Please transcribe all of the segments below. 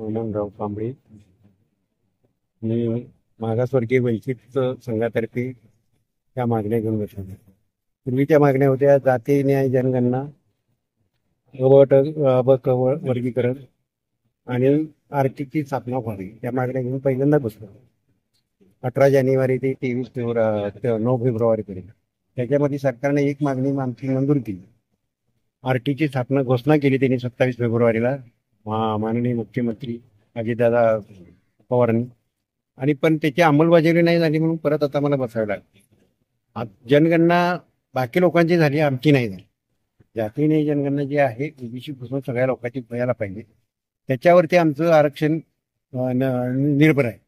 वामनराव कांबळे. मी मागासवर्गीय वंचित संघातर्फे या मागण्या घेऊन बसलो. पूर्वीच्या मागण्या होत्या जाती न्याय जनगणना, वर्गीकरण आणि आर्थिकची स्थापना व्हावी. या मागण्या घेऊन पहिल्यांदा बसलो 18 जानेवारी ते 9 फेब्रुवारीपर्यंत. त्याच्यामध्ये सरकारने एक मागणी आमची मंजूर केली. आरटीची स्थापना घोषणा केली त्यांनी 27 फेब्रुवारीला माननीय मुख्यमंत्री अजितदादा पवारांनी, आणि पण त्याची अंमलबजावणी नाही झाली म्हणून परत आता मला बसावं लागतं. जनगणना बाकी लोकांची झाली, आमची नाही झाली. जाती नाही जनगणना जी आहे ओबीसी पासून सगळ्या लोकांची व्हायला पाहिजे, त्याच्यावरती आमचं आरक्षण निर्भर आहे.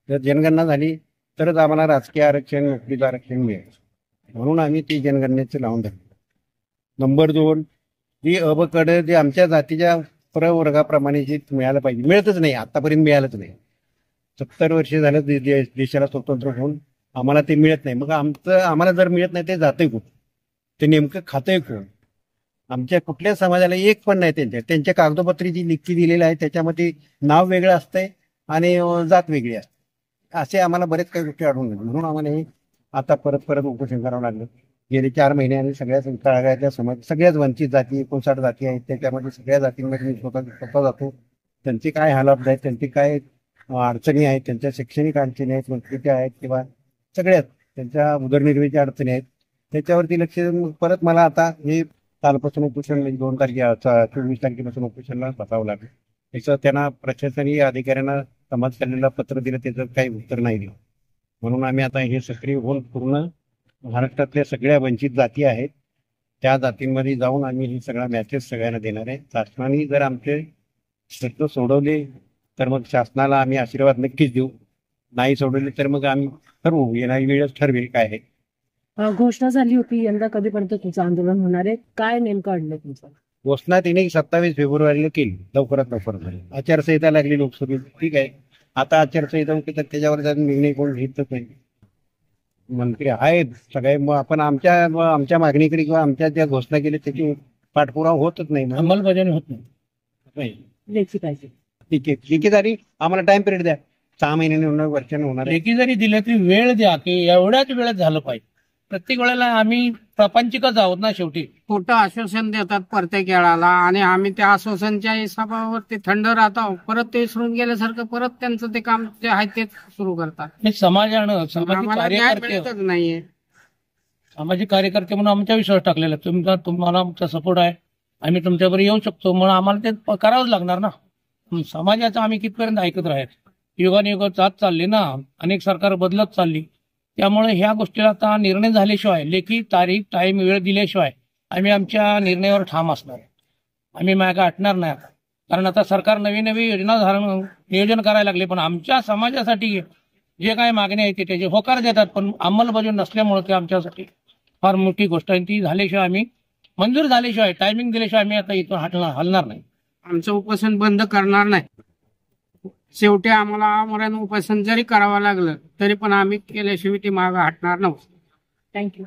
जर जनगणना झाली तरच आम्हाला राजकीय आरक्षण, नोकरीचं आरक्षण मिळेल, म्हणून आम्ही ती जनगणनेचं लावून धरलं. नंबर 2, जी अबकड जे आमच्या जातीच्या प्रवर्गाप्रमाणे जे मिळालं पाहिजे मिळतच नाही, आतापर्यंत मिळालंच नाही. 70 वर्ष झालं देशाला स्वतंत्र होऊन आम्हाला ते मिळत नाही. मग आम्हाला जर मिळत नाही ते जातंय कुठं, ते नेमकं खातंय कोण? आमच्या कुठल्या समाजाला एक पण नाही. त्यांच्या कागदोपत्री जी लिखी दिलेली आहे त्याच्यामध्ये नाव वेगळं असतंय आणि जात वेगळी असते. असे आम्हाला बरेच काही गोष्टी आढळून आल्या, म्हणून आम्हाला हे आता परत उपोषण करावं लागलं. गेले 4 महिन्यांनी सगळ्या तळागाळातल्या समाज, सगळ्याच वंचित जाती 59 जाती आहेत, त्याच्यामध्ये सगळ्या जातींमध्ये मी स्वतः जातो. त्यांची काय हालत आहेत, त्यांची काय अडचणी आहेत, त्यांच्या शैक्षणिक अडचणी आहेत, नोकरीच्या आहेत, किंवा सगळ्यात त्यांच्या उदरनिर्वाहाच्या अडचणी आहेत, त्याच्यावरती लक्ष देऊन परत मला आता हे कालपासून उपोषण, म्हणजे 2 तारखे 24 तारखेपासून उपोषणला बसावं लागलं. त्याचं त्यांना प्रशासकीय अधिकाऱ्यांना समाज कल्याणला पत्र दिलं, त्याचं काही उत्तर नाही दिलं. म्हणून आम्ही आता हे सक्रिय होऊन पूर्ण महाराष्ट्रातल्या सगळ्या वंचित जाती आहेत त्या जातींमध्ये जाऊन आम्ही हे सगळा मॅसेज सगळ्यांना देणार आहे. शासनाने जर आमचे प्रश्न सोडवले तर मग शासनाला आम्ही आशीर्वाद नक्कीच देऊ, नाही सोडवले तर मग आम्ही ठरवू, येणारी वेळच ठरवेल काय आहे. घोषणा झाली होती, यंदा कधीपर्यंत तुमचं आंदोलन होणार आहे, काय नेमकं अडलं तुमचं? घोषणा तिने 27 फेब्रुवारीला केली, लवकरात लवकर झाली. आचारसंहिता लागली लोकसभेत, ठीक आहे. आता आचारसंहिता होती तर त्याच्यावर निर्णय कोण घेतच नाही. मंत्री आहेत सगळे, मग आपण आमच्या मागणीकडे किंवा आमच्या ज्या घोषणा केली त्याची पाठपुरावा होतच नाही, अंमलबजावणी होत नाही. लेखी पाहिजे, लेखी जरी आम्हाला टाइम पिरियड द्या, 6 महिन्यांनी होणार, वर्षाने होणार. लेखी जरी दिले तरी वेळ द्या, की एवढ्याच वेळेत झालं पाहिजे. प्रत्येक वेळेला आम्ही प्रपंचिकच आहोत ना शेवटी. खोटं आश्वासन देतात प्रत्येक वेळाला, आणि आम्ही त्या आश्वासनच्या हिसाबावरती थंड राहतो. परत ते विसरून गेल्यासारखं परत त्यांचं ते काम जे आहे तेच सुरू करतात. समाजानं नाहीये, सामाजिक कार्यकर्ते म्हणून आमच्या विश्वास टाकलेला, तुम्हाला आमचा सपोर्ट आहे, आम्ही तुमच्याबरोबर येऊ शकतो, म्हणून आम्हाला ते करावंच लागणार ना. समाजाचं आम्ही कितपर्यंत ऐकत राहायचं? युगानुयुग जात चालली ना, अनेक सरकार बदलत चालली, त्यामुळे ह्या गोष्टीला आता निर्णय झाल्याशिवाय, लेखी तारीख टाईम वेळ दिल्याशिवाय आम्ही आमच्या निर्णयावर ठाम असणार. आम्ही मागे हटणार नाही, कारण आता सरकार नवी योजना नियोजन करायला लागले, पण आमच्या समाजासाठी जे काही मागणी आहे त्याचे होकार देतात, पण अंमलबजावणी नसल्यामुळे ते आमच्यासाठी फार मोठी गोष्ट आहे. ती झाल्याशिवाय आम्ही, मंजूर झाल्याशिवाय, टायमिंग दिल्याशिवाय आम्ही आता इथून हलणार नाही. आमचं उपोषण बंद करणार नाही. शेवटी आम्हाला आमरण उपोषण जरी करावं लागलं तरी पण आम्ही केल्याशिवाय ती मागं हटणार नव्हतं. थँक्यू.